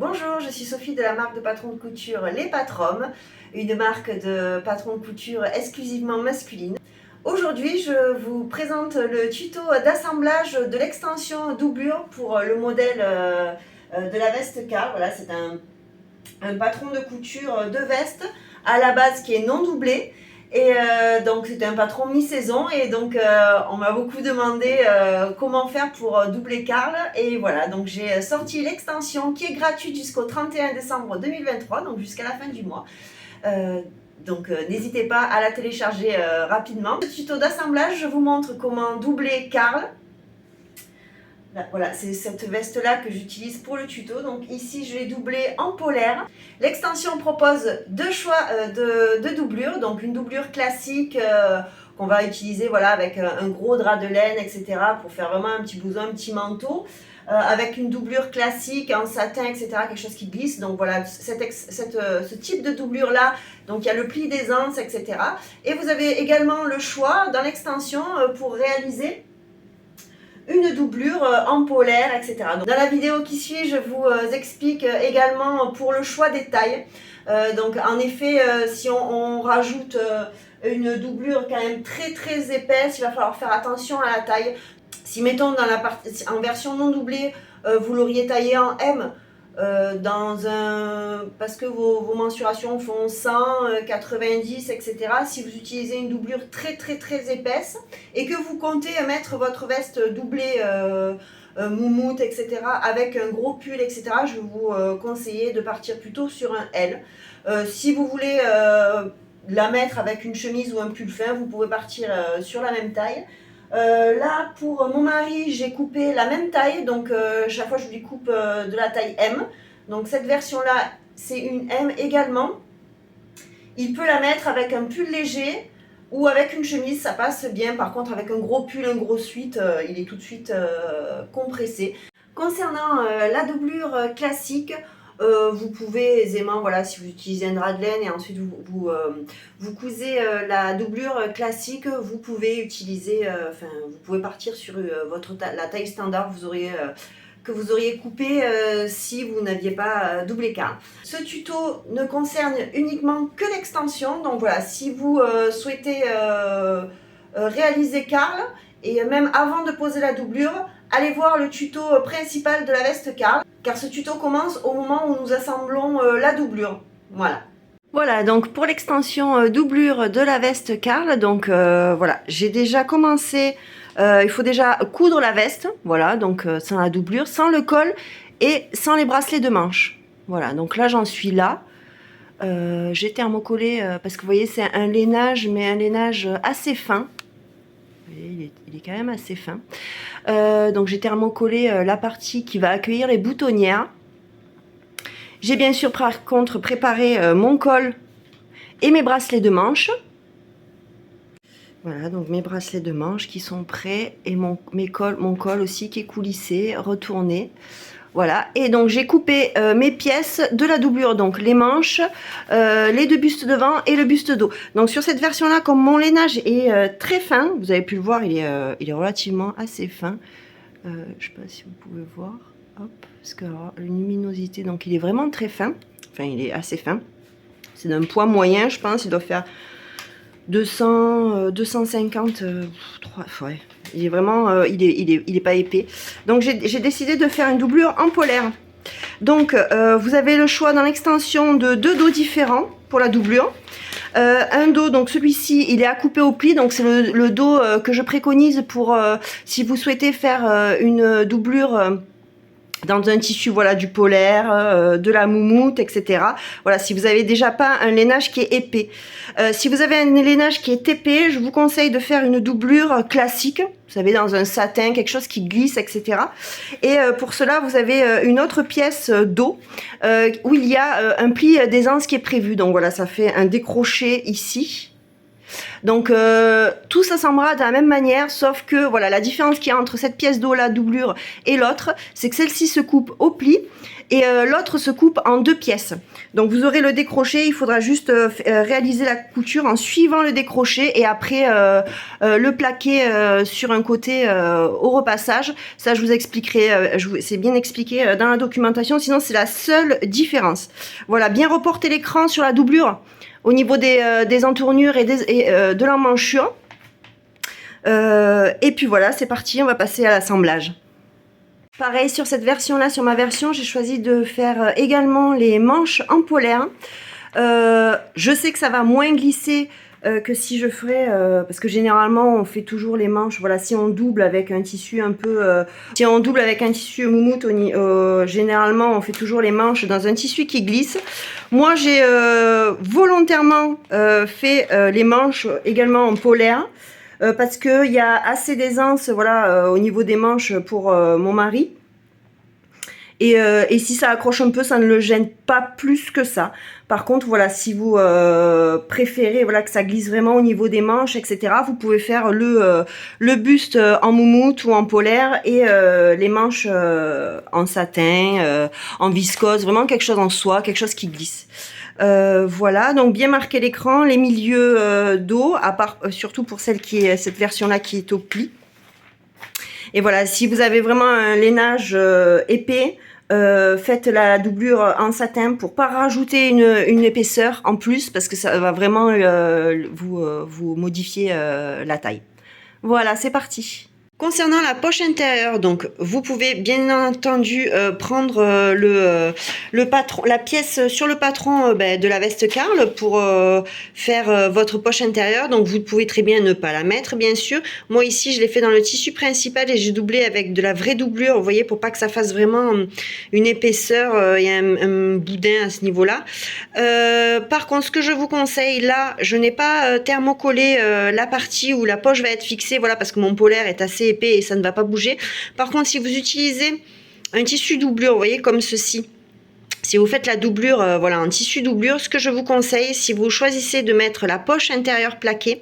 Bonjour, je suis Sophie de la marque de patrons de couture Les Patromes, une marque de patrons de couture exclusivement masculine. Aujourd'hui, je vous présente le tuto d'assemblage de l'extension doublure pour le modèle de la veste Karl. Voilà, c'est un patron de couture de veste à la base qui est non doublé. Et donc c'est un patron mi-saison et donc on m'a beaucoup demandé comment faire pour doubler Karl, et voilà, donc j'ai sorti l'extension qui est gratuite jusqu'au 31 décembre 2023, donc jusqu'à la fin du mois. N'hésitez pas à la télécharger rapidement. Ce tuto d'assemblage, je vous montre comment doubler Karl. Là, voilà, c'est cette veste-là que j'utilise pour le tuto. Donc ici, je l'ai doublée en polaire. L'extension propose deux choix de doublure. Donc une doublure classique qu'on va utiliser voilà, avec un gros drap de laine, etc. pour faire vraiment un petit blouson, un petit manteau. Avec une doublure classique en satin, etc. Quelque chose qui glisse. Donc voilà, ce type de doublure-là. Donc il y a le pli d'aisance, etc. Et vous avez également le choix dans l'extension pour réaliser une doublure en polaire, etc. Donc, dans la vidéo qui suit, je vous explique également pour le choix des tailles. Donc en effet, si on rajoute une doublure quand même très épaisse, il va falloir faire attention à la taille. Si mettons dans la partie, en version non doublée, vous l'auriez taillé en M, parce que vos mensurations font 100, 90, etc. Si vous utilisez une doublure très épaisse et que vous comptez mettre votre veste doublée moumoute, etc. avec un gros pull, etc., je vais vous conseiller de partir plutôt sur un L. Si vous voulez la mettre avec une chemise ou un pull fin, vous pouvez partir sur la même taille. Là, pour mon mari, j'ai coupé la même taille, donc chaque fois je lui coupe de la taille M. Donc cette version-là, c'est une M également. Il peut la mettre avec un pull léger ou avec une chemise, ça passe bien. Par contre, avec un gros pull, un gros sweat, il est tout de suite compressé. Concernant la doublure classique, vous pouvez aisément, voilà, si vous utilisez un drap de laine et ensuite vous cousez la doublure classique, vous pouvez utiliser, vous pouvez partir sur la taille standard que vous auriez coupé si vous n'aviez pas doublé Karl. Ce tuto ne concerne uniquement que l'extension, donc voilà, si vous souhaitez réaliser Karl, et même avant de poser la doublure, allez voir le tuto principal de la veste Karl, car ce tuto commence au moment où nous assemblons la doublure. Voilà. Voilà, donc pour l'extension doublure de la veste Karl, donc voilà, j'ai déjà commencé, il faut déjà coudre la veste, voilà, donc sans la doublure, sans le col et sans les bracelets de manche. Voilà, donc là j'en suis là. J'ai thermocollé, parce que vous voyez c'est un lainage, mais un lainage assez fin. Vous voyez, il est quand même assez fin. Donc j'ai thermocollé la partie qui va accueillir les boutonnières. J'ai bien sûr par contre préparé mon col et mes bracelets de manche. Voilà, donc mes bracelets de manche qui sont prêts et mon col aussi qui est coulissé, retourné. Voilà, et donc j'ai coupé mes pièces de la doublure, donc les manches, les deux bustes devant et le buste dos. Donc sur cette version là, comme mon lainage est très fin, vous avez pu le voir, il est relativement assez fin. Je ne sais pas si vous pouvez voir, hop, parce que la luminosité, donc il est vraiment très fin, enfin il est assez fin. C'est d'un poids moyen, je pense, il doit faire 200, 250, ouais. Il est vraiment, il est pas épais. Donc j'ai décidé de faire une doublure en polaire. Donc vous avez le choix dans l'extension de deux dos différents pour la doublure. Un dos, donc celui-ci, il est à couper au pli, donc c'est le dos que je préconise pour si vous souhaitez faire une doublure dans un tissu, voilà, du polaire, de la moumoute, etc. Voilà, si vous avez déjà pas un lainage qui est épais. Si vous avez un lainage qui est épais, je vous conseille de faire une doublure classique, vous savez, dans un satin, quelque chose qui glisse, etc. Et pour cela, vous avez une autre pièce dos où il y a un pli d'aisance qui est prévu. Donc voilà, ça fait un décroché ici. Donc tout s'assemblera de la même manière, sauf que voilà, la différence qu'il y a entre cette pièce d'eau, la doublure, et l'autre, c'est que celle-ci se coupe au pli et l'autre se coupe en 2 pièces. Donc vous aurez le décroché, il faudra juste réaliser la couture en suivant le décroché et après le plaquer sur un côté au repassage. Ça je vous expliquerai, c'est bien expliqué dans la documentation, sinon c'est la seule différence. Voilà, bien reporter l'écran sur la doublure au niveau des entournures et de l'emmanchure. Et puis voilà, c'est parti, on va passer à l'assemblage. Pareil sur cette version là, sur ma version, j'ai choisi de faire également les manches en polaire. Je sais que ça va moins glisser que si je ferais, parce que généralement on fait toujours les manches, voilà, si on double avec un tissu un peu, si on double avec un tissu moumoute, généralement on fait toujours les manches dans un tissu qui glisse. Moi j'ai volontairement fait les manches également en polaire. Parce qu'il y a assez d'aisance voilà, au niveau des manches pour mon mari. Et si ça accroche un peu, ça ne le gêne pas plus que ça. Par contre, voilà, si vous préférez voilà, que ça glisse vraiment au niveau des manches, etc., vous pouvez faire le buste en moumoute ou en polaire et les manches en satin, en viscose, vraiment quelque chose en soie, quelque chose qui glisse. Voilà, donc bien marquer l'écran, les milieux d'eau, à part surtout pour celle qui est cette version-là qui est au pli. Et voilà, si vous avez vraiment un lainage épais, faites la doublure en satin pour pas rajouter une épaisseur en plus parce que ça va vraiment vous modifier la taille. Voilà, c'est parti. Concernant la poche intérieure, donc vous pouvez bien entendu prendre le patron, la pièce sur le patron de la veste Karl pour faire votre poche intérieure. Donc vous pouvez très bien ne pas la mettre, bien sûr. Moi ici, je l'ai fait dans le tissu principal et j'ai doublé avec de la vraie doublure, vous voyez, pour pas que ça fasse vraiment une épaisseur et un boudin à ce niveau-là. Par contre, ce que je vous conseille, là, je n'ai pas thermocollé la partie où la poche va être fixée, voilà, parce que mon polaire est assez épais et ça ne va pas bouger. Par contre, si vous utilisez un tissu doublure, vous voyez, comme ceci, si vous faites la doublure voilà, en tissu doublure, ce que je vous conseille, si vous choisissez de mettre la poche intérieure plaquée,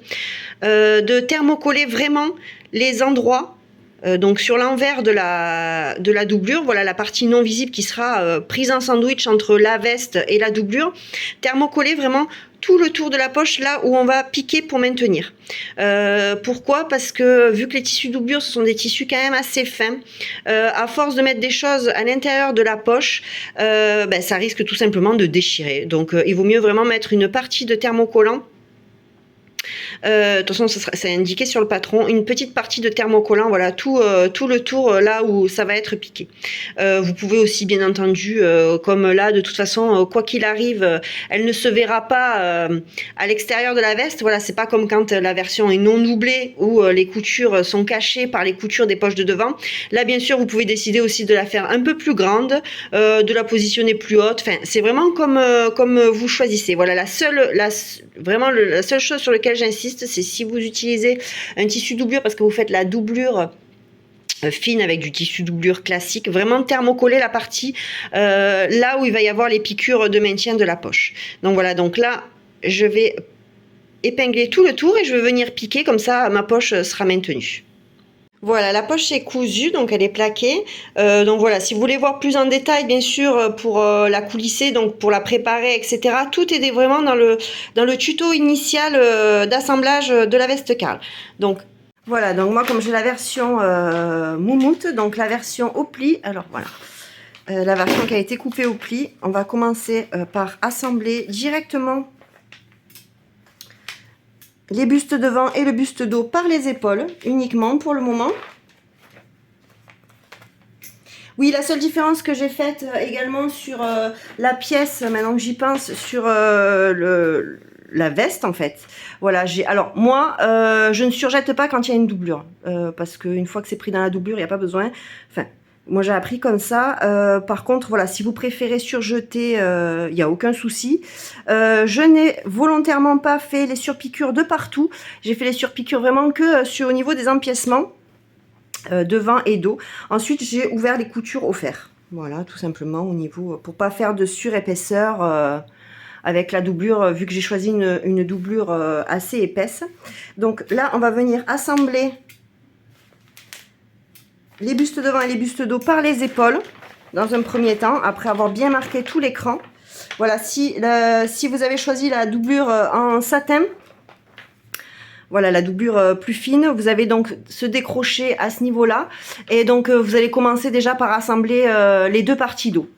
de thermocoller vraiment les endroits donc sur l'envers de la doublure, voilà la partie non visible qui sera prise en sandwich entre la veste et la doublure, thermocoller vraiment tout le tour de la poche là où on va piquer pour maintenir. Pourquoi? Parce que vu que les tissus doublure ce sont des tissus quand même assez fins, à force de mettre des choses à l'intérieur de la poche, ça risque tout simplement de déchirer. Donc il vaut mieux vraiment mettre une partie de thermocollant. De toute façon, c'est indiqué sur le patron, une petite partie de thermocollant, voilà, tout le tour là où ça va être piqué. Vous pouvez aussi, bien entendu, comme là, de toute façon, quoi qu'il arrive, elle ne se verra pas à l'extérieur de la veste. Voilà, c'est pas comme quand la version est non doublée où les coutures sont cachées par les coutures des poches de devant. Là, bien sûr, vous pouvez décider aussi de la faire un peu plus grande, de la positionner plus haute. Enfin, c'est vraiment comme vous choisissez. Voilà, la seule chose sur laquelle j'insiste, c'est si vous utilisez un tissu doublure parce que vous faites la doublure fine avec du tissu doublure classique, vraiment thermocoller la partie là où il va y avoir les piqûres de maintien de la poche. Donc voilà, donc là je vais épingler tout le tour et je vais venir piquer, comme ça ma poche sera maintenue. Voilà, la poche est cousue, donc elle est plaquée. Donc voilà, si vous voulez voir plus en détail, bien sûr, pour la coulisser, donc pour la préparer, etc. Tout est vraiment dans le tuto initial d'assemblage de la veste Karl. Donc voilà, donc moi comme j'ai la version moumoute, donc la version au pli, alors voilà, la version qui a été coupée au pli, on va commencer par assembler directement les bustes devant et le buste dos par les épaules, uniquement pour le moment. Oui, la seule différence que j'ai faite également sur la pièce, maintenant que j'y pense, sur la veste en fait. Voilà, alors moi, je ne surjette pas quand il y a une doublure, parce qu'une fois que c'est pris dans la doublure, il n'y a pas besoin. Enfin, moi j'ai appris comme ça. Par contre, voilà, si vous préférez surjeter, il n'y a aucun souci. Je n'ai volontairement pas fait les surpiqûres de partout. J'ai fait les surpiqûres vraiment que au niveau des empiècements, devant et dos. Ensuite, j'ai ouvert les coutures au fer. Voilà, tout simplement au niveau, pour pas faire de surépaisseur avec la doublure, vu que j'ai choisi une doublure assez épaisse. Donc là, on va venir assembler les bustes devant et les bustes dos par les épaules, dans un premier temps, après avoir bien marqué tout l'écran. Voilà, si vous avez choisi la doublure en satin, voilà la doublure plus fine, vous avez donc ce décroché à ce niveau-là. Et donc vous allez commencer déjà par assembler les deux parties dos,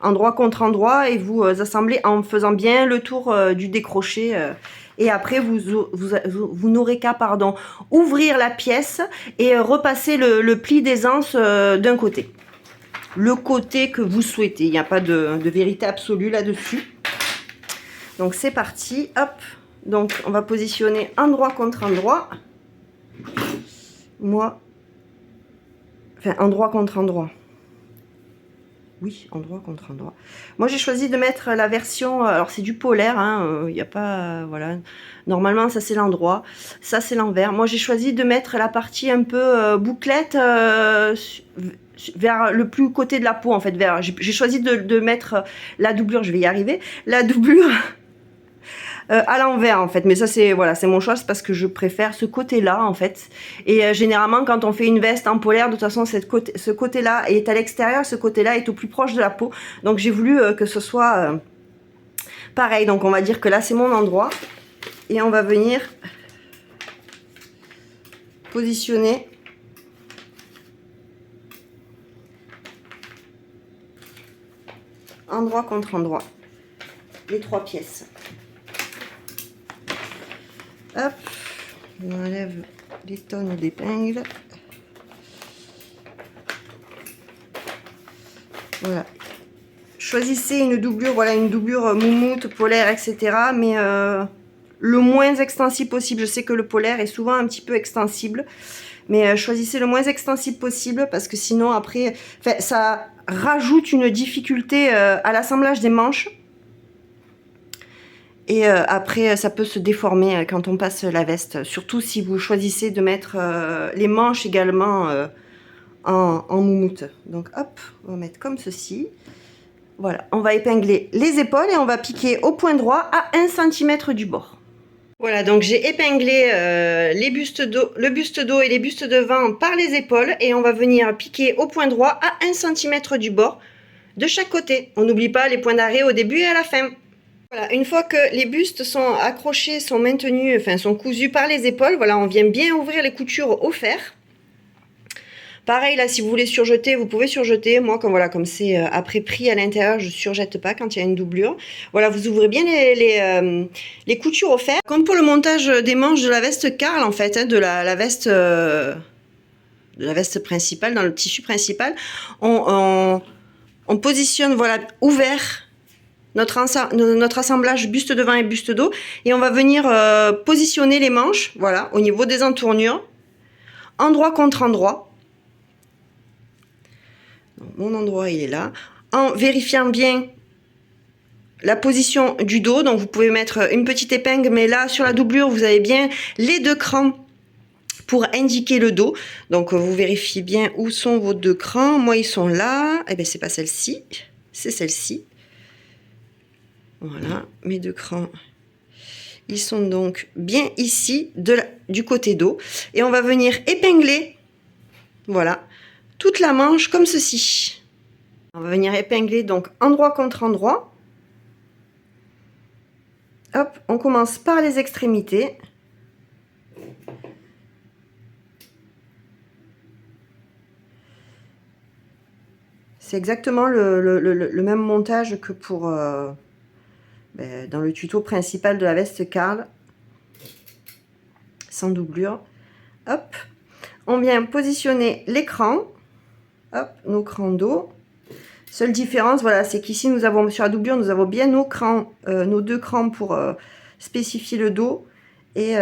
endroit contre endroit, et vous assemblez en faisant bien le tour du décroché. Et après vous n'aurez qu'à ouvrir la pièce et repasser le pli d'aisance d'un côté. Le côté que vous souhaitez, il n'y a pas de vérité absolue là-dessus. Donc c'est parti, hop. Donc on va positionner endroit contre endroit. Endroit contre endroit. Oui, endroit contre endroit. Moi j'ai choisi de mettre la version, alors c'est du polaire, il n'y a pas, voilà. Normalement ça c'est l'endroit, ça c'est l'envers. Moi j'ai choisi de mettre la partie un peu bouclette vers le plus côté de la peau en fait. J'ai choisi de mettre la doublure, je vais y arriver, la doublure à l'envers en fait, mais ça c'est voilà, c'est mon choix, c'est parce que je préfère ce côté là en fait. Et généralement quand on fait une veste en polaire, de toute façon ce côté là est à l'extérieur, ce côté là est au plus proche de la peau, donc j'ai voulu que ce soit pareil. Donc on va dire que là c'est mon endroit et on va venir positionner endroit contre endroit les trois pièces. Hop, on enlève les tonnes d'épingles. Voilà. Choisissez une doublure, voilà, une doublure moumoute, polaire, etc. Mais le moins extensible possible. Je sais que le polaire est souvent un petit peu extensible, mais choisissez le moins extensible possible parce que sinon après, ça rajoute une difficulté à l'assemblage des manches. Et après, ça peut se déformer quand on passe la veste. Surtout si vous choisissez de mettre les manches également en moumoute. Donc hop, on va mettre comme ceci. Voilà, on va épingler les épaules et on va piquer au point droit à 1 cm du bord. Voilà, donc j'ai épinglé le buste dos et les bustes devant par les épaules. Et on va venir piquer au point droit à 1 cm du bord de chaque côté. On n'oublie pas les points d'arrêt au début et à la fin. Voilà, une fois que les bustes sont accrochés, sont maintenus, enfin sont cousus par les épaules, voilà, on vient bien ouvrir les coutures au fer. Pareil là, si vous voulez surjeter, vous pouvez surjeter. Moi, comme c'est après pris à l'intérieur, je surjette pas quand il y a une doublure. Voilà, vous ouvrez bien les coutures au fer. Comme pour le montage des manches de la veste Karl en fait, de la veste principale, dans le tissu principal, on positionne voilà ouvert notre assemblage buste devant et buste dos, et on va venir positionner les manches, voilà, au niveau des entournures, endroit contre endroit. Donc, mon endroit il est là, en vérifiant bien la position du dos. Donc vous pouvez mettre une petite épingle, mais là sur la doublure vous avez bien les deux crans pour indiquer le dos. Donc vous vérifiez bien où sont vos deux crans. Moi ils sont là, et bien c'est pas celle-ci, c'est celle-ci. Voilà, mes deux crans, ils sont donc bien ici du côté dos. Et on va venir épingler, voilà, toute la manche comme ceci. On va venir épingler donc endroit contre endroit. Hop, on commence par les extrémités. C'est exactement le même montage que pour dans le tuto principal de la veste Karl, sans doublure. Hop, on vient positionner l'écran, hop, nos crans dos. Seule différence, voilà, c'est qu'ici nous avons sur la doublure, nous avons bien nos crans, nos deux crans pour spécifier le dos, et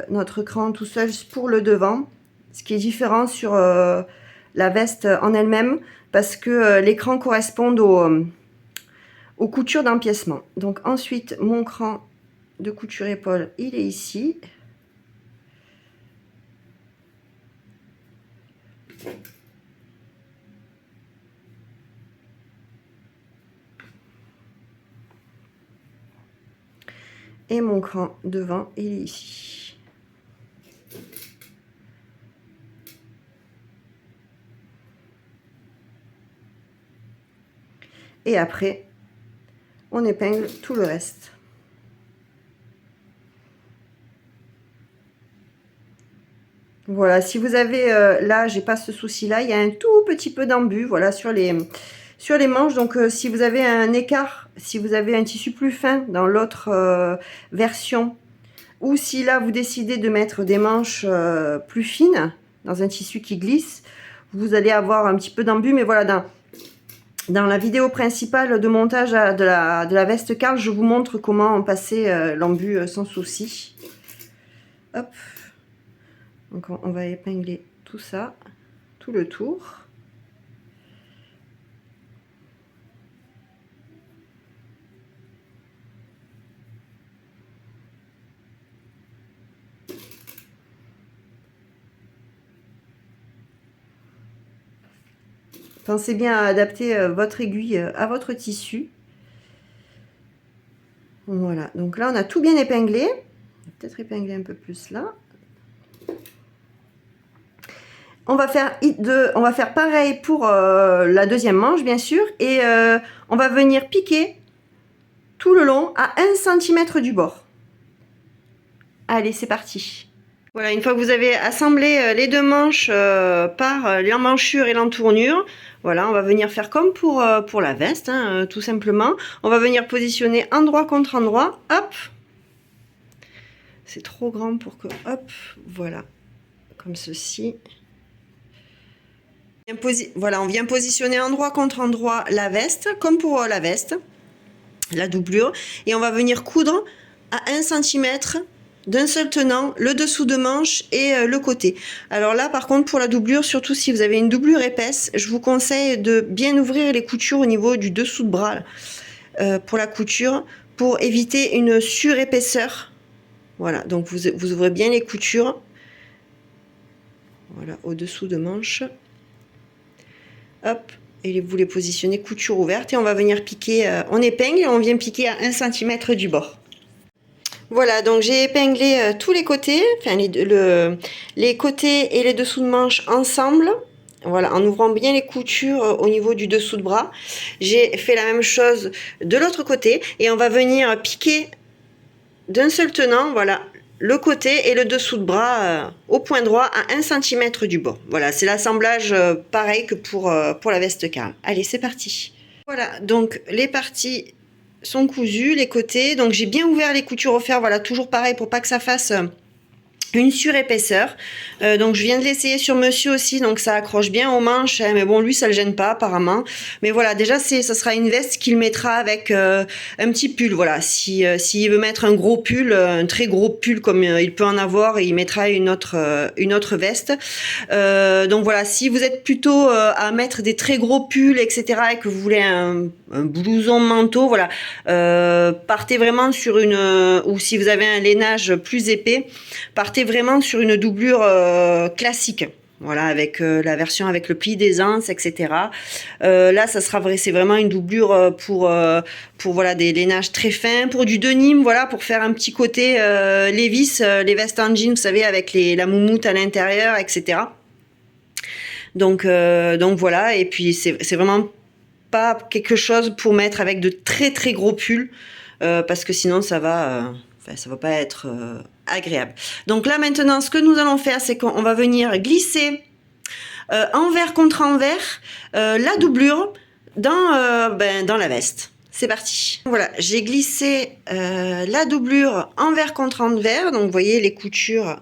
notre cran tout seul pour le devant. Ce qui est différent sur la veste en elle-même, parce que les crans correspondent aux coutures d'empiècement. Donc ensuite, mon cran de couture épaule, il est ici. Et mon cran devant, il est ici. Et après, on épingle tout le reste. Voilà, si vous avez, là, j'ai pas ce souci-là, il y a un tout petit peu d'embu, voilà, sur les manches. Donc, si vous avez un écart, si vous avez un tissu plus fin dans l'autre version, ou si là, vous décidez de mettre des manches plus fines, dans un tissu qui glisse, vous allez avoir un petit peu d'embu. Mais voilà, dans la vidéo principale de montage de la veste Karl, je vous montre comment passer l'embu sans souci. Hop. Donc on va épingler tout ça, tout le tour. Pensez bien à adapter votre aiguille à votre tissu. Voilà, donc là on a tout bien épinglé. Peut-être épingler un peu plus là. On va faire pareil pour la deuxième manche, bien sûr. Et on va venir piquer tout le long à 1 cm du bord. Allez, c'est parti. Voilà, une fois que vous avez assemblé les deux manches par l'emmanchure et l'entournure, voilà, on va venir faire comme pour la veste, hein, tout simplement. On va venir positionner endroit contre endroit. Hop. C'est trop grand pour que... Hop, voilà. Comme ceci. Voilà, on vient positionner endroit contre endroit la veste, comme pour la veste, la doublure, et on va venir coudre à 1 cm d'un seul tenant le dessous de manche et le côté. Alors là, par contre, pour la doublure, surtout si vous avez une doublure épaisse, je vous conseille de bien ouvrir les coutures au niveau du dessous de bras pour la couture, pour éviter une surépaisseur. Voilà, donc vous ouvrez bien les coutures, voilà, au dessous de manche. Hop, et vous les positionnez couture ouverte et on va venir piquer, on épingle et on vient piquer à 1 cm du bord. Voilà, donc j'ai épinglé tous les côtés, enfin les côtés et les dessous de manche ensemble. Voilà, en ouvrant bien les coutures au niveau du dessous de bras. J'ai fait la même chose de l'autre côté et on va venir piquer d'un seul tenant, voilà, le côté et le dessous de bras au point droit à 1 cm du bord. Voilà, c'est l'assemblage pareil que pour la veste Karl. Allez, c'est parti. Voilà, donc les parties sont cousues, les côtés. Donc j'ai bien ouvert les coutures au fer, voilà, toujours pareil pour pas que ça fasse une surépaisseur. Donc je viens de l'essayer sur monsieur aussi, donc ça accroche bien aux manches, hein, mais bon, lui ça le gêne pas apparemment. Mais voilà, déjà ça sera une veste qu'il mettra avec un petit pull. Voilà, s'il veut mettre un gros pull, un très gros pull comme il peut en avoir, et il mettra une autre veste. Donc voilà, si vous êtes plutôt à mettre des très gros pulls, etc., et que vous voulez un blouson manteau, voilà, partez vraiment sur ou si vous avez un lainage plus épais, partez vraiment sur une doublure classique. Voilà, avec la version avec le pli d'aisance, etc. Là, c'est vraiment une doublure pour voilà, des lainages très fins, pour du denim, voilà, pour faire un petit côté Levi's, les vestes en jean, vous savez, avec la moumoute à l'intérieur, etc. Donc voilà, et puis c'est vraiment pas quelque chose pour mettre avec de très très gros pulls, parce que sinon ça va pas être agréable. Donc là maintenant, ce que nous allons faire, c'est qu'on va venir glisser envers contre envers la doublure dans la veste. C'est parti. Voilà, j'ai glissé la doublure envers contre envers. Donc vous voyez, les coutures,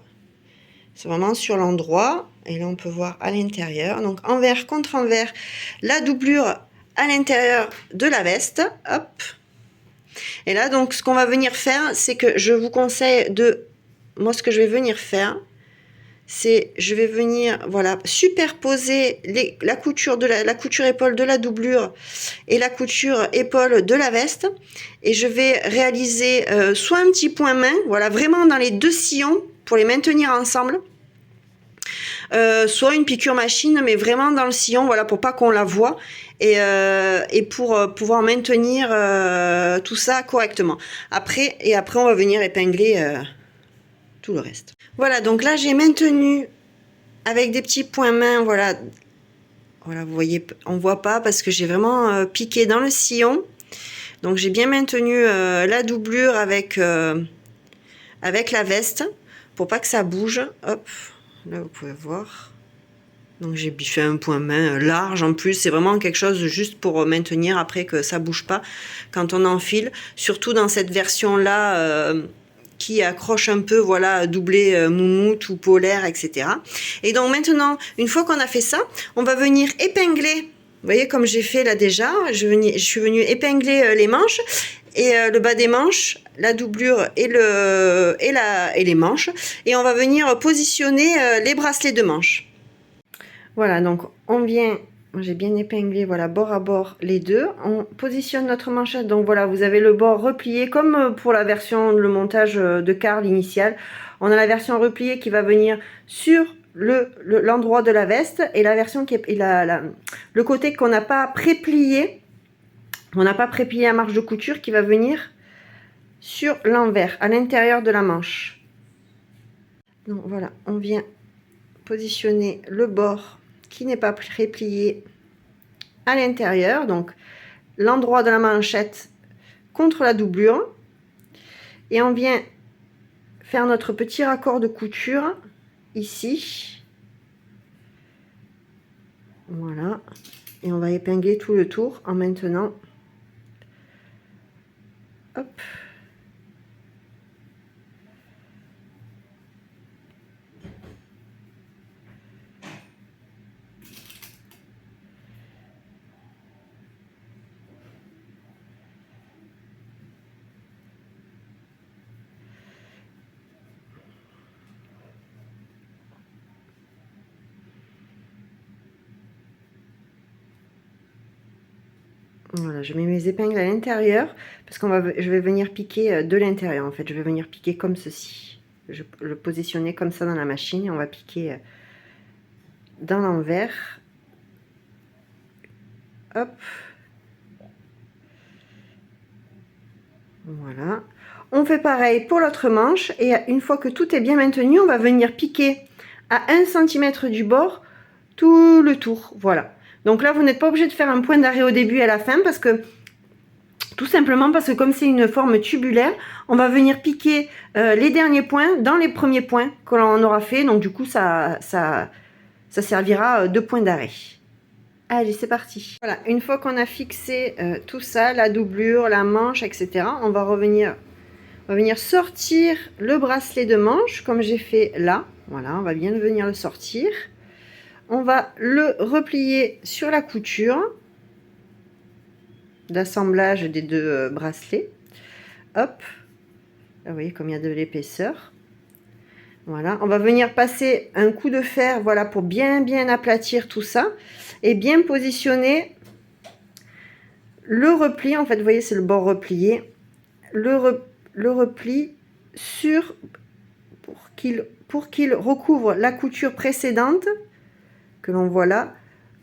c'est vraiment sur l'endroit. Et là on peut voir à l'intérieur. Donc envers contre envers, la doublure à l'intérieur de la veste. Hop. Et là, donc, ce qu'on va venir faire, c'est que je vous conseille moi, ce que je vais venir faire, c'est je vais venir, voilà, superposer la couture épaule de la doublure et la couture épaule de la veste, et je vais réaliser soit un petit point main, voilà, vraiment dans les deux sillons pour les maintenir ensemble, soit une piqûre machine, mais vraiment dans le sillon, voilà, pour pas qu'on la voie et pour pouvoir maintenir tout ça correctement. Après, on va venir épingler tout le reste. Voilà, donc là j'ai maintenu avec des petits points main, voilà, vous voyez, on voit pas parce que j'ai vraiment piqué dans le sillon. Donc j'ai bien maintenu la doublure avec la veste pour pas que ça bouge. Hop, là vous pouvez voir. Donc j'ai fait un point main large en plus, c'est vraiment quelque chose juste pour maintenir après que ça bouge pas quand on enfile, surtout dans cette version là qui accroche un peu, voilà, doublé moumoute ou polaire, etc. Et donc maintenant, une fois qu'on a fait ça, on va venir épingler. Vous voyez comme j'ai fait là déjà, je suis venue épingler les manches et le bas des manches, la doublure et les manches, et on va venir positionner les bracelets de manches. Voilà, donc on vient, j'ai bien épinglé, voilà, bord à bord les deux. On positionne notre manchette, donc voilà, vous avez le bord replié, comme pour la version, le montage de Karl initial. On a la version repliée qui va venir sur l'endroit de la veste, et la version qui est le côté qu'on n'a pas préplié, on n'a pas préplié à marge de couture, qui va venir sur l'envers, à l'intérieur de la manche. Donc voilà, on vient positionner le bord qui n'est pas préplié à l'intérieur, donc l'endroit de la manchette contre la doublure, et on vient faire notre petit raccord de couture ici, voilà, et on va épingler tout le tour en maintenant, hop. Voilà, je mets mes épingles à l'intérieur parce je vais venir piquer de l'intérieur. En fait, je vais venir piquer comme ceci. Je le positionner comme ça dans la machine et on va piquer dans l'envers. Hop. Voilà. On fait pareil pour l'autre manche et une fois que tout est bien maintenu, on va venir piquer à 1 cm du bord tout le tour. Voilà. Donc là, vous n'êtes pas obligé de faire un point d'arrêt au début et à la fin parce que, tout simplement parce que comme c'est une forme tubulaire, on va venir piquer les derniers points dans les premiers points que l'on aura fait. Donc du coup, ça servira de point d'arrêt. Allez, c'est parti. Voilà, une fois qu'on a fixé tout ça, la doublure, la manche, etc., on va venir sortir le bracelet de manche comme j'ai fait là. Voilà, on va bien venir le sortir. On va le replier sur la couture d'assemblage des deux bracelets. Hop, vous voyez comme il y a de l'épaisseur. Voilà, on va venir passer un coup de fer, voilà, pour bien aplatir tout ça et bien positionner le repli. En fait, vous voyez, c'est le bord replié, le repli sur pour qu'il recouvre la couture précédente que l'on voit là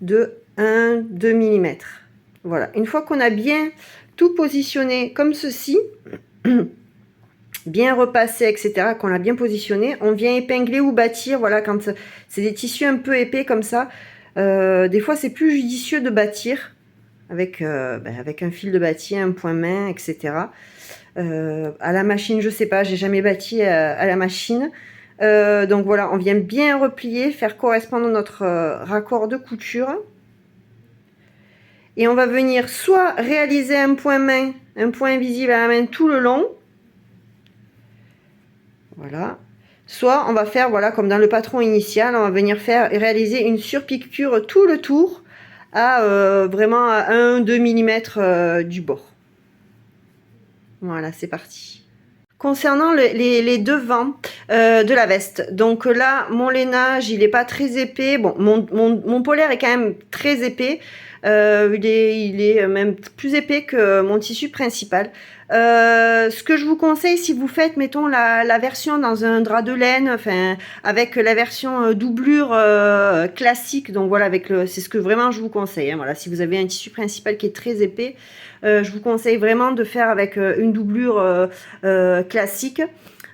de 1-2 mm. Voilà, une fois qu'on a bien tout positionné comme ceci, bien repassé, etc., qu'on a bien positionné, on vient épingler ou bâtir. Voilà, quand c'est des tissus un peu épais comme ça, des fois c'est plus judicieux de bâtir avec un fil de bâti, un point main, etc. À la machine, je sais pas, j'ai jamais bâti à la machine. Donc voilà, on vient bien replier, faire correspondre notre raccord de couture. Et on va venir soit réaliser un point main, un point invisible à la main tout le long. Voilà. Soit on va faire, voilà, comme dans le patron initial, on va venir réaliser une surpiqûre tout le tour à vraiment à 1-2 mm du bord. Voilà, c'est parti. Concernant les devants de la veste, donc là, mon lainage, il n'est pas très épais. Bon, mon polaire est quand même très épais. Il est même plus épais que mon tissu principal. Ce que je vous conseille, si vous faites, mettons, la version dans un drap de laine, enfin, avec la version doublure classique, donc voilà, c'est ce que vraiment je vous conseille, hein, voilà, si vous avez un tissu principal qui est très épais, je vous conseille vraiment de faire avec une doublure classique.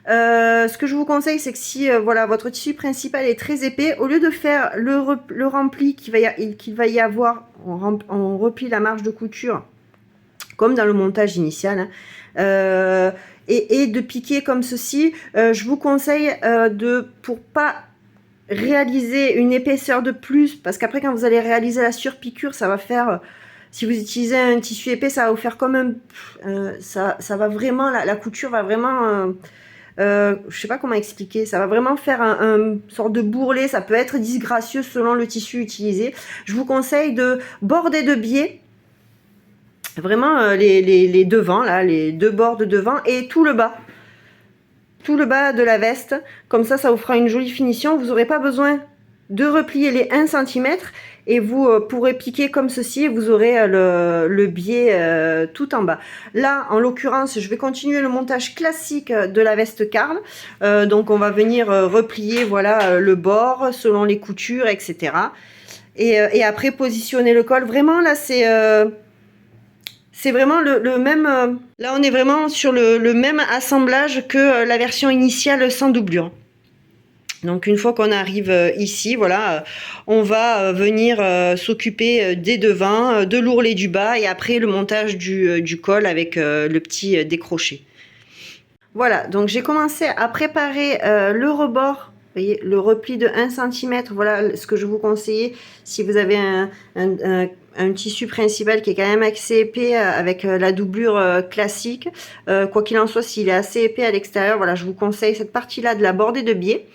Ce que je vous conseille, c'est que si voilà, votre tissu principal est très épais, au lieu de faire le rempli qu'il va y avoir, on replie la marge de couture comme dans le montage initial, hein, et de piquer comme ceci, je vous conseille pour pas réaliser une épaisseur de plus, parce qu'après quand vous allez réaliser la surpiqûre, ça va faire, si vous utilisez un tissu épais, ça va vous faire comme ça va vraiment, la couture va vraiment, je sais pas comment expliquer, ça va vraiment faire un sorte de bourrelet, ça peut être disgracieux selon le tissu utilisé. Je vous conseille de border de biais, vraiment les devants, là, les deux bords de devant et tout le bas de la veste. Comme ça vous fera une jolie finition. Vous n'aurez pas besoin de replier les 1 cm et vous pourrez piquer comme ceci et vous aurez le biais tout en bas. Là, en l'occurrence, je vais continuer le montage classique de la veste Karl. Donc, on va venir replier, voilà, le bord selon les coutures, etc. Et après, positionner le col. Vraiment, là, c'est vraiment le même. Là, on est vraiment sur le même assemblage que la version initiale sans doublure. Donc, une fois qu'on arrive ici, voilà, on va venir s'occuper des devants, de l'ourlet du bas et après le montage du col avec le petit décroché. Voilà, donc j'ai commencé à préparer le rebord. Vous voyez, le repli de 1 cm, voilà ce que je vous conseille si vous avez un tissu principal qui est quand même assez épais avec la doublure classique. Quoi qu'il en soit, s'il est assez épais à l'extérieur, voilà, je vous conseille cette partie-là de la border de biais.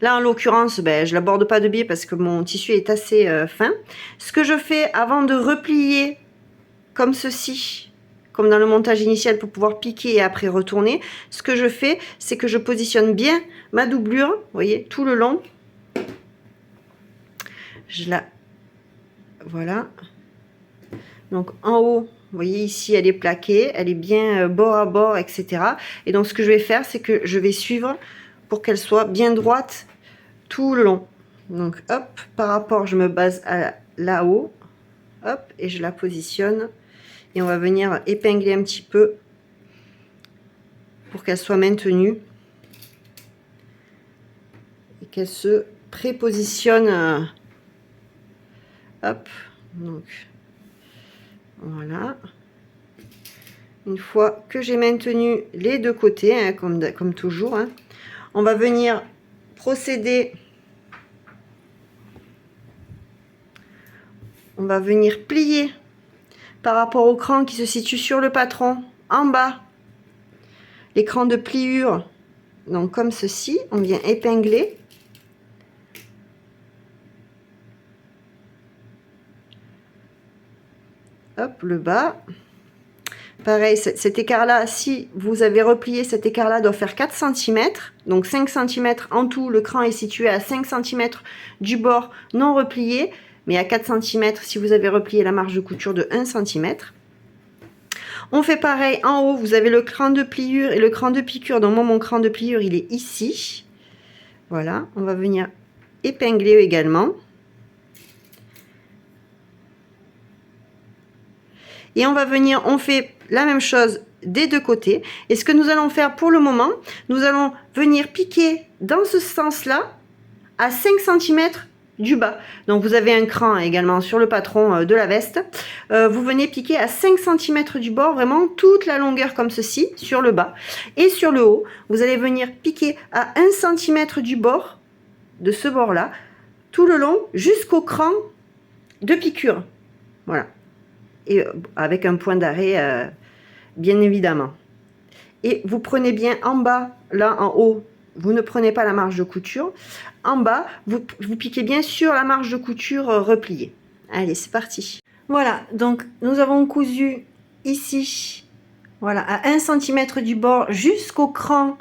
Là, en l'occurrence, je la borde pas de biais parce que mon tissu est assez fin. Ce que je fais avant de replier comme ceci, comme dans le montage initial pour pouvoir piquer et après retourner, ce que je fais, c'est que je positionne bien ma doublure, vous voyez, tout le long. Voilà. Donc en haut, vous voyez ici, elle est plaquée, elle est bien bord à bord, etc. Et donc ce que je vais faire, c'est que je vais suivre pour qu'elle soit bien droite tout le long. Donc hop, par rapport, je me base à là-haut, hop, et je la positionne. Et on va venir épingler un petit peu pour qu'elle soit maintenue et qu'elle se prépositionne. Hop, donc voilà. Une fois que j'ai maintenu les deux côtés, hein, comme toujours, hein, on va venir procéder. On va venir plier par rapport au cran qui se situe sur le patron en bas, l'écran de pliure, donc comme ceci, on vient épingler. Hop, le bas. Pareil, cet écart-là, si vous avez replié, cet écart-là doit faire 4 cm, donc 5 cm en tout. Le cran est situé à 5 cm du bord non replié, mais à 4 cm si vous avez replié la marge de couture de 1 cm. On fait pareil en haut, vous avez le cran de pliure et le cran de piqûre. Donc moi, mon cran de pliure, il est ici. Voilà, on va venir épingler également. Et on va venir, on fait la même chose des deux côtés. Et ce que nous allons faire pour le moment, nous allons venir piquer dans ce sens-là à 5 cm du bas. Donc vous avez un cran également sur le patron de la veste. Vous venez piquer à 5 cm du bord, vraiment toute la longueur comme ceci, sur le bas. Et sur le haut, vous allez venir piquer à 1 cm du bord, de ce bord-là, tout le long jusqu'au cran de piqûre. Voilà. Et avec un point d'arrêt, bien évidemment. Et vous prenez bien en bas, là en haut, vous ne prenez pas la marge de couture. En bas, vous piquez bien sur la marge de couture repliée. Allez, c'est parti. Voilà, donc nous avons cousu ici, voilà, à 1 cm du bord jusqu'au cran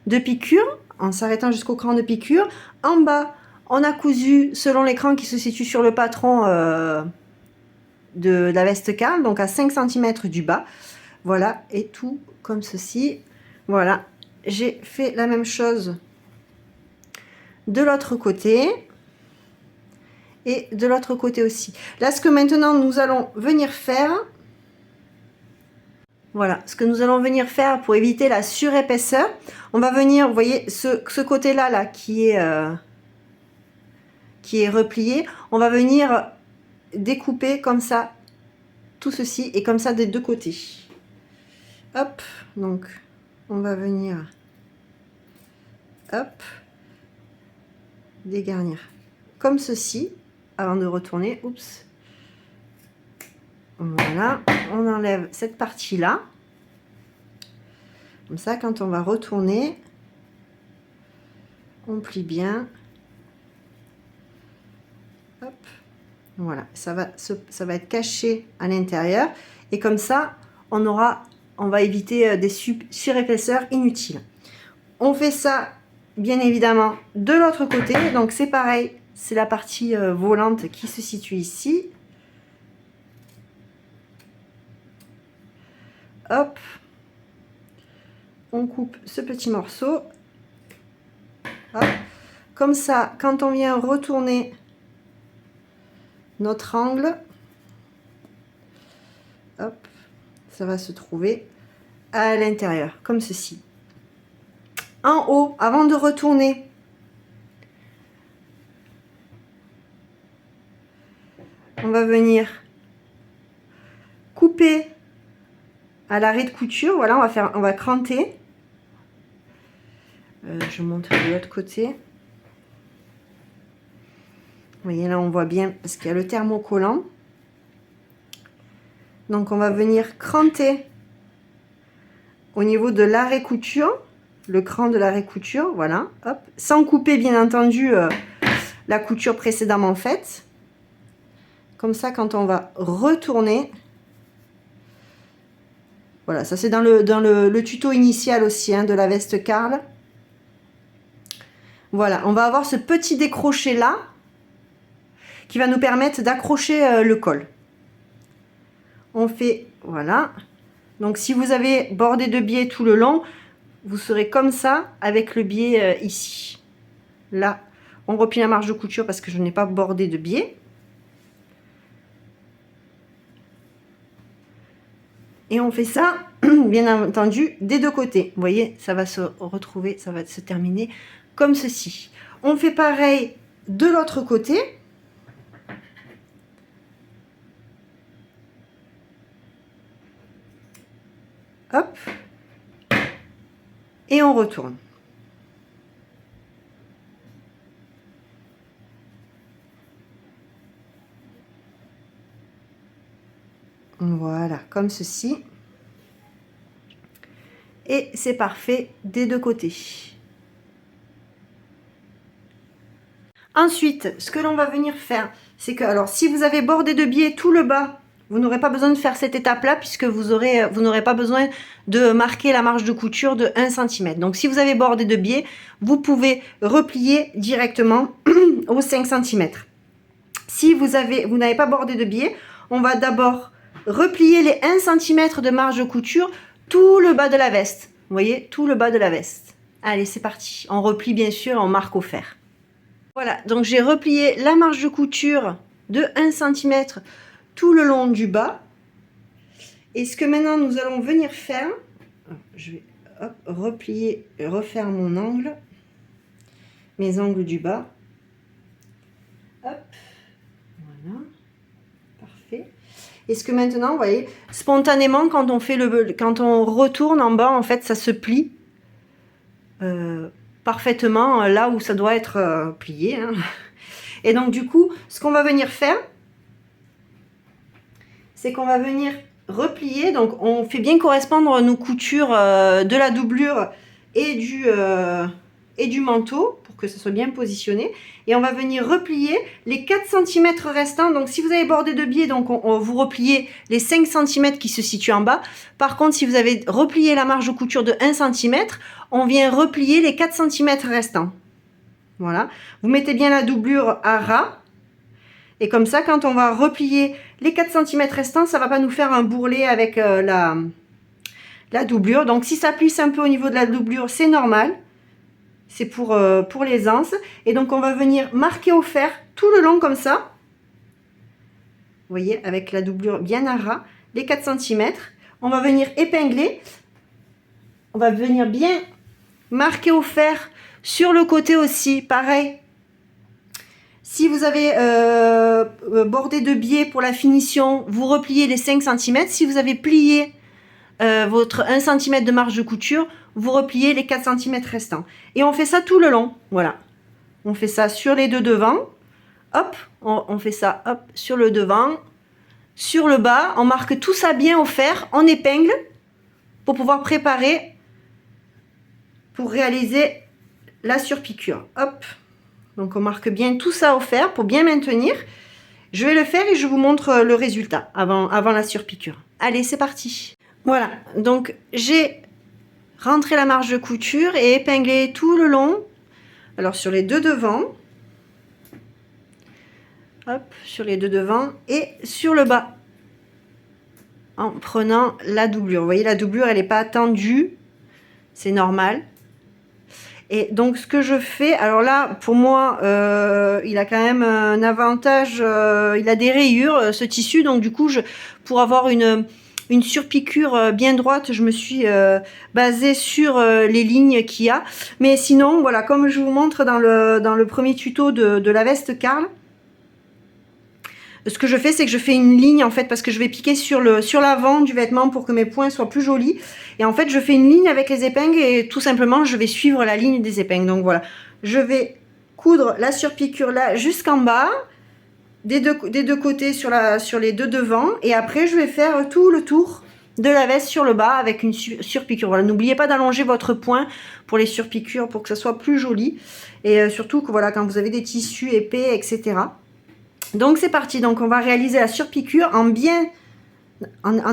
de piqûre, en s'arrêtant jusqu'au cran de piqûre. En bas, on a cousu selon l'écran qui se situe sur le patron de la veste Karl, donc à 5 cm du bas. Voilà, et tout comme ceci. Voilà, j'ai fait la même chose de l'autre côté. Et de l'autre côté aussi. Là, ce que maintenant nous allons venir faire, voilà, ce que nous allons venir faire pour éviter la surépaisseur, on va venir, vous voyez, ce côté-là, là, qui est replié, on va venir découper comme ça, tout ceci, et comme ça des deux côtés. Hop, donc, on va venir, hop, dégarnir comme ceci. Avant de retourner, oups, voilà, on enlève cette partie là, comme ça quand on va retourner, on plie bien, hop, voilà, ça va être caché à l'intérieur, et comme ça on va éviter des surépaisseurs inutiles. On fait ça bien évidemment de l'autre côté, donc c'est pareil. C'est la partie volante qui se situe ici. Hop. On coupe ce petit morceau. Hop. Comme ça, quand on vient retourner notre angle, hop, ça va se trouver à l'intérieur, comme ceci. En haut, avant de retourner, on va venir couper à l'arrêt de couture. Voilà, on va cranter. Je montre de l'autre côté. Vous voyez, là on voit bien parce qu'il y a le thermocollant. Donc on va venir cranter au niveau de l'arrêt couture, le cran de l'arrêt couture, voilà, hop, sans couper bien entendu la couture précédemment faite. Comme ça, quand on va retourner, voilà, ça c'est dans le tuto initial aussi hein, de la veste Karl. Voilà, on va avoir ce petit décroché là qui va nous permettre d'accrocher le col. On fait, voilà. Donc si vous avez bordé de biais tout le long, vous serez comme ça avec le biais ici. Là, on replie la marge de couture parce que je n'ai pas bordé de biais. Et on fait ça, bien entendu, des deux côtés. Vous voyez, ça va se retrouver, ça va se terminer comme ceci. On fait pareil de l'autre côté. Hop. Et on retourne. Voilà, comme ceci. Et c'est parfait des deux côtés. Ensuite, ce que l'on va venir faire, c'est que, alors, si vous avez bordé de biais tout le bas, vous n'aurez pas besoin de faire cette étape-là, puisque vous n'aurez pas besoin de marquer la marge de couture de 1 cm. Donc, si vous avez bordé de biais, vous pouvez replier directement aux 5 cm. Si vous n'avez pas bordé de biais, on va d'abord replier les 1 cm de marge de couture tout le bas de la veste. Vous voyez, tout le bas de la veste. Allez, c'est parti. On replie bien sûr, on marque au fer. Voilà, donc j'ai replié la marge de couture de 1 cm tout le long du bas. Et ce que maintenant nous allons venir faire, je vais hop, replier, refaire mon angle, mes angles du bas. Hop, voilà, parfait. Et ce que maintenant, vous voyez, spontanément, quand on retourne en bas, en fait, ça se plie parfaitement là où ça doit être plié. Hein. Et donc, du coup, ce qu'on va venir faire, c'est qu'on va venir replier. Donc, on fait bien correspondre nos coutures de la doublure et du manteau pour que ça soit bien positionné. Et on va venir replier les 4 cm restants. Donc, si vous avez bordé de biais, donc vous repliez les 5 cm qui se situent en bas. Par contre, si vous avez replié la marge de couture de 1 cm, on vient replier les 4 cm restants. Voilà. Vous mettez bien la doublure à ras. Et comme ça, quand on va replier les 4 cm restants, ça ne va pas nous faire un bourrelet avec la doublure. Donc si ça plisse un peu au niveau de la doublure, c'est normal. C'est pour les anses. Et donc on va venir marquer au fer tout le long comme ça. Vous voyez, avec la doublure bien à ras, les 4 cm. On va venir épingler. On va venir bien marquer au fer sur le côté aussi, pareil. Si vous avez bordé de biais pour la finition, vous repliez les 5 cm. Si vous avez plié votre 1 cm de marge de couture, vous repliez les 4 cm restants. Et on fait ça tout le long. Voilà. On fait ça sur les deux devants. Hop, on fait ça hop, sur le devant, sur le bas. On marque tout ça bien au fer, on épingle pour pouvoir préparer, pour réaliser la surpiqûre. Hop. Donc on marque bien tout ça au fer pour bien maintenir. Je vais le faire et je vous montre le résultat avant la surpiqûre. Allez, c'est parti. Voilà, donc j'ai rentré la marge de couture et épinglé tout le long. Alors sur les deux devants. Hop, sur les deux devants et sur le bas. En prenant la doublure. Vous voyez, la doublure, elle n'est pas tendue. C'est normal. Et donc ce que je fais, alors là pour moi il a quand même un avantage, il a des rayures ce tissu, donc du coup pour avoir une surpiqûre bien droite, je me suis basée sur les lignes qu'il y a. Mais sinon voilà, comme je vous montre dans le premier tuto de la veste Karl, ce que je fais, c'est que je fais une ligne en fait, parce que je vais piquer sur l'avant du vêtement pour que mes points soient plus jolis. Et en fait, je fais une ligne avec les épingles et tout simplement, je vais suivre la ligne des épingles. Donc voilà, je vais coudre la surpiqûre là jusqu'en bas, des deux côtés sur les deux devants. Et après, je vais faire tout le tour de la veste sur le bas avec une surpiqûre. Voilà, n'oubliez pas d'allonger votre point pour les surpiqûres pour que ça soit plus joli. Et surtout que voilà, quand vous avez des tissus épais, etc. Donc c'est parti, donc on va réaliser la surpiqûre en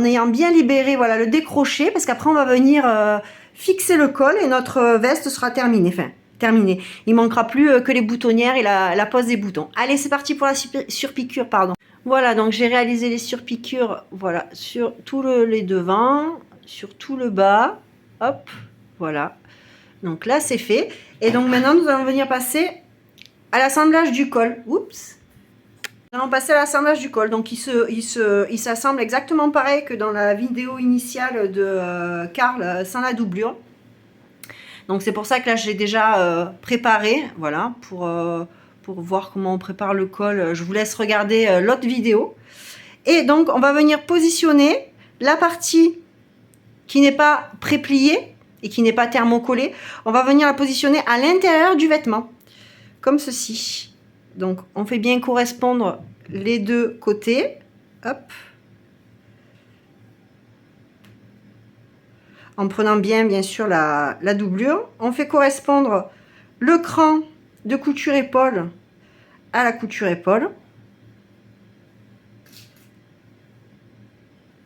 ayant bien libéré voilà, le décroché, parce qu'après on va venir fixer le col et notre veste sera terminée. Enfin, terminée. Il manquera plus que les boutonnières et la pose des boutons. Allez, c'est parti pour la surpiqûre, pardon. Voilà, donc j'ai réalisé les surpiqûres, voilà, sur tous les devants, sur tout le bas, hop, voilà. Donc là c'est fait. Et donc maintenant nous allons venir passer à l'assemblage du col. Oups. Nous allons passer à l'assemblage du col. Donc il s'assemble exactement pareil que dans la vidéo initiale de Karl sans la doublure. Donc c'est pour ça que là j'ai déjà préparé, voilà, pour voir comment on prépare le col. Je vous laisse regarder l'autre vidéo. Et donc on va venir positionner la partie qui n'est pas pré-pliée et qui n'est pas thermocollée. On va venir la positionner à l'intérieur du vêtement, comme ceci. Donc on fait bien correspondre les deux côtés, hop, en prenant bien sûr la doublure. On fait correspondre le cran de couture épaule à la couture épaule.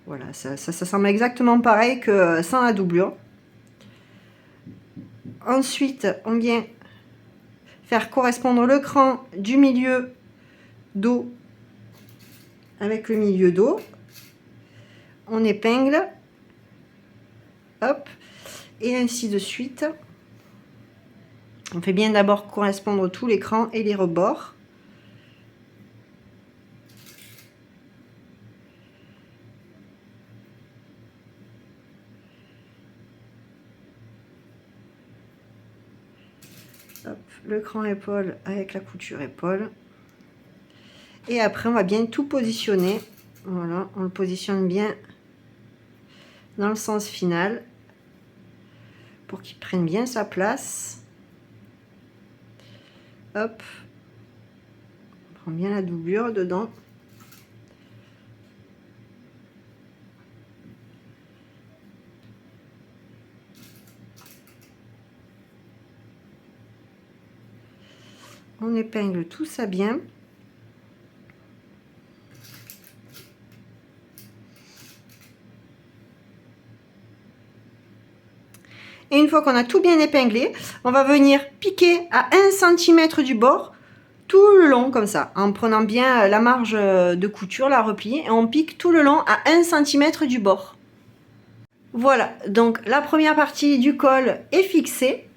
Voilà, ça semble exactement pareil que sans la doublure. Ensuite on vient faire correspondre le cran du milieu dos avec le milieu dos. On épingle, hop, et ainsi de suite. On fait bien d'abord correspondre tous les crans et les rebords. Hop, le cran épaule avec la couture épaule. Et après, on va bien tout positionner. Voilà, on le positionne bien dans le sens final pour qu'il prenne bien sa place. Hop, on prend bien la doublure dedans. On épingle tout ça bien. Et une fois qu'on a tout bien épinglé, on va venir piquer à 1 cm du bord tout le long comme ça, en prenant bien la marge de couture, la replie, et on pique tout le long à 1 cm du bord. Voilà, donc la première partie du col est fixée.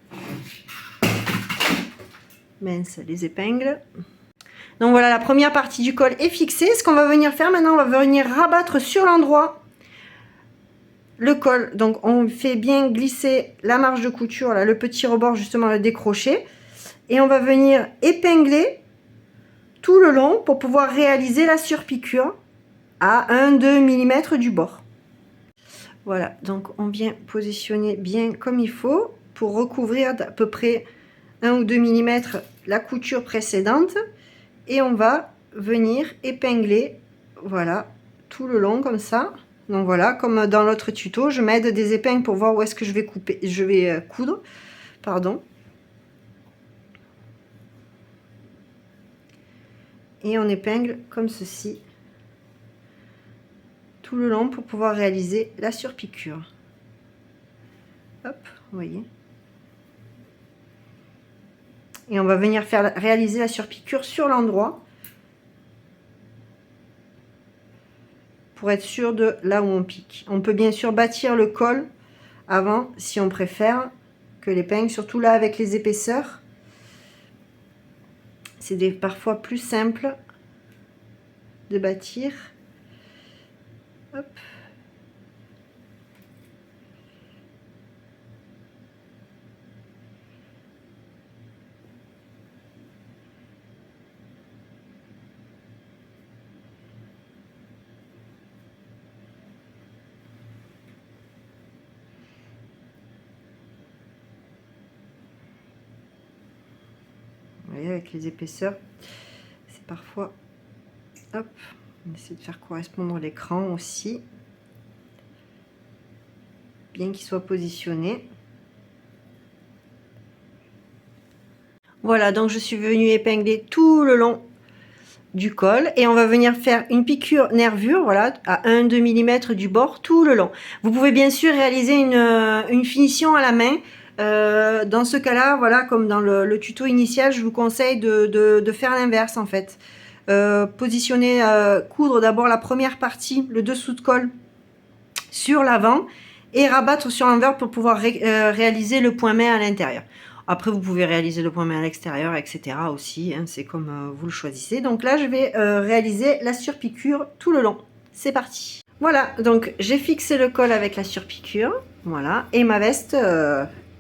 Mince, les épingles. Donc voilà, la première partie du col est fixée. Ce qu'on va venir faire maintenant, on va venir rabattre sur l'endroit le col. Donc on fait bien glisser la marge de couture, là, le petit rebord, justement le décrocher. Et on va venir épingler tout le long pour pouvoir réaliser la surpiqûre à 1-2 mm du bord. Voilà, donc on vient positionner bien comme il faut pour recouvrir d'à peu près 1 ou 2 mm la couture précédente. Et on va venir épingler, voilà, tout le long comme ça. Donc voilà, comme dans l'autre tuto, je m'aide des épingles pour voir où est-ce que je vais couper, je vais coudre, pardon. Et on épingle comme ceci tout le long pour pouvoir réaliser la surpiqûre. Hop, vous voyez. Et on va venir faire réaliser la surpiqûre sur l'endroit pour être sûr de là où on pique. On peut bien sûr bâtir le col avant si on préfère que l'épingle, surtout là avec les épaisseurs. C'est parfois plus simple de bâtir. Hop. Vous voyez, avec les épaisseurs, c'est parfois... Hop, on essaie de faire correspondre l'écran aussi. Bien qu'il soit positionné. Voilà, donc je suis venue épingler tout le long du col et on va venir faire une piqûre nervure, voilà, à 1-2 mm du bord tout le long. Vous pouvez bien sûr réaliser une finition à la main. Dans ce cas-là, voilà, comme dans le tuto initial, je vous conseille de faire l'inverse en fait. Positionner, coudre d'abord la première partie, le dessous de col sur l'avant et rabattre sur l'envers pour pouvoir réaliser le point main à l'intérieur. Après, vous pouvez réaliser le point main à l'extérieur, etc. aussi, hein, c'est comme vous le choisissez. Donc là, je vais réaliser la surpiqûre tout le long. C'est parti. Voilà, donc j'ai fixé le col avec la surpiqûre, voilà, et ma veste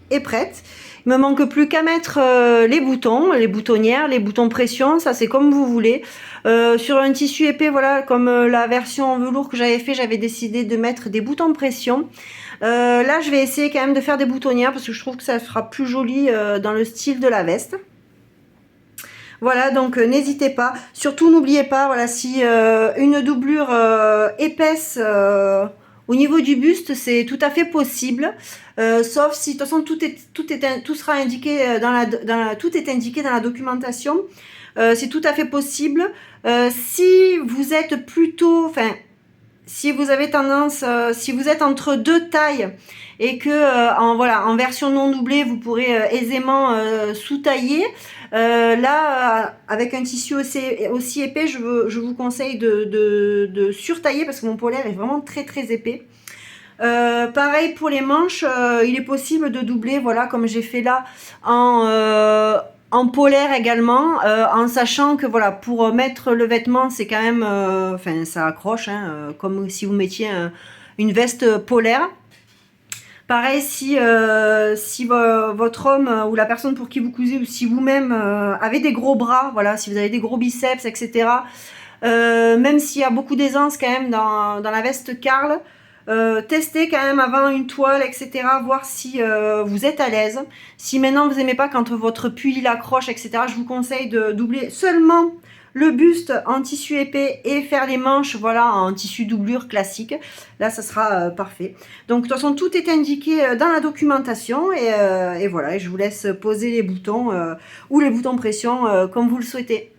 est prête. Il me manque plus qu'à mettre les boutons, les boutonnières, les boutons pression, ça c'est comme vous voulez. Sur un tissu épais, voilà, comme la version en velours que j'avais fait, j'avais décidé de mettre des boutons pression. Là, je vais essayer quand même de faire des boutonnières parce que je trouve que ça sera plus joli dans le style de la veste. Voilà, donc n'hésitez pas. Surtout, n'oubliez pas, voilà, si une doublure épaisse au niveau du buste, c'est tout à fait possible. Sauf si, de toute façon, tout sera indiqué tout est indiqué dans la documentation. C'est tout à fait possible. Si vous êtes plutôt, enfin, si vous avez tendance, si vous êtes entre deux tailles et que en version non doublée, vous pourrez aisément sous-tailler. Là, avec un tissu aussi épais, je vous conseille de surtailler parce que mon polaire est vraiment très épais. Pareil pour les manches, il est possible de doubler, voilà, comme j'ai fait là en polaire également, en sachant que voilà, pour mettre le vêtement, c'est quand même, enfin, ça accroche, hein, comme si vous mettiez une veste polaire. Pareil, si votre homme ou la personne pour qui vous cousez, ou si vous-même avez des gros bras, voilà, si vous avez des gros biceps, etc. Même s'il y a beaucoup d'aisance quand même dans la veste Karl, testez quand même avant une toile, etc. Voir si vous êtes à l'aise. Si maintenant vous n'aimez pas quand votre pull il accroche, etc. Je vous conseille de doubler seulement le buste en tissu épais et faire les manches, voilà, en tissu doublure classique. Là, ça sera parfait. Donc, de toute façon, tout est indiqué dans la documentation et voilà. Et je vous laisse poser les boutons ou les boutons pression comme vous le souhaitez.